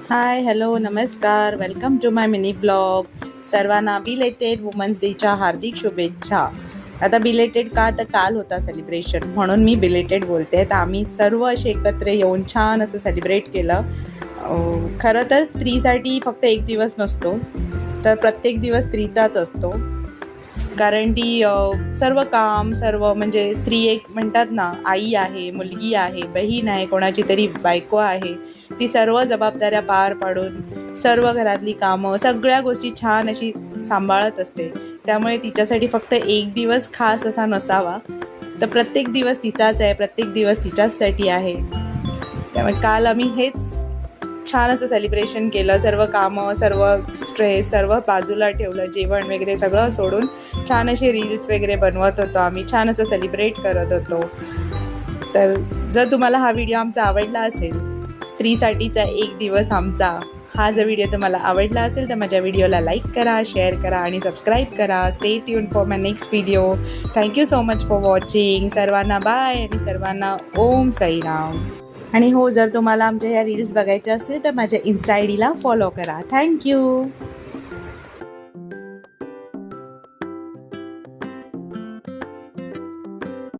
हाय, hello, नमस्कार. Welcome to my mini blog. सर्वांना belated women's डेच्या हार्दिक शुभेच्छा. आता बिलेटेड का, तर काल होता सेलिब्रेशन, म्हणून मी बिलेटेड बोलते. तर आम्ही सर्व असे एकत्र येऊन छान असं सेलिब्रेट केलं. खरं तर स्त्रीसाठी फक्त एक दिवस नसतो, तर प्रत्येक दिवस स्त्रीचाच असतो. कारण ती सर्व काम, सर्व म्हणजे स्त्री एक म्हणतात ना, आई आहे, मुलगी आहे, बहीण आहे, कोणाची तरी बायको आहे. ती सर्व जबाबदाऱ्या पार पाडून सर्व घरातली कामं, सगळ्या गोष्टी छान अशी सांभाळत असते. त्यामुळे तिच्यासाठी फक्त एक दिवस खास असा नसावा, तर प्रत्येक दिवस तिचाच आहे, प्रत्येक दिवस तिच्याचसाठी आहे. त्यामुळे काल आम्ही हेच छान असं सेलिब्रेशन केलं. सर्व कामं, सर्व स्ट्रेस सर्व बाजूला ठेवलं. जेवण वगैरे सगळं सोडून छान असे रील्स वगैरे बनवत होतो आम्ही. छान असं सेलिब्रेट करत होतो. तर जर तुम्हाला हा व्हिडिओ आमचा आवडला असेल, स्त्रीसाठीचा एक दिवस आमचा, हा जर व्हिडिओ तुम्हाला आवडला असेल तर माझ्या व्हिडिओला लाईक करा, शेअर करा आणि सबस्क्राईब करा. Stay tune for my next video. Thank you so much for watching. सर्वांना बाय आणि सर्वांना ओम साईराम. आणि हो, जर तुम्हाला आमच्या ह्या रील्स बघायच्या असतील तर माझ्या इन्स्टा आय डीला फॉलो करा. थँक्यू.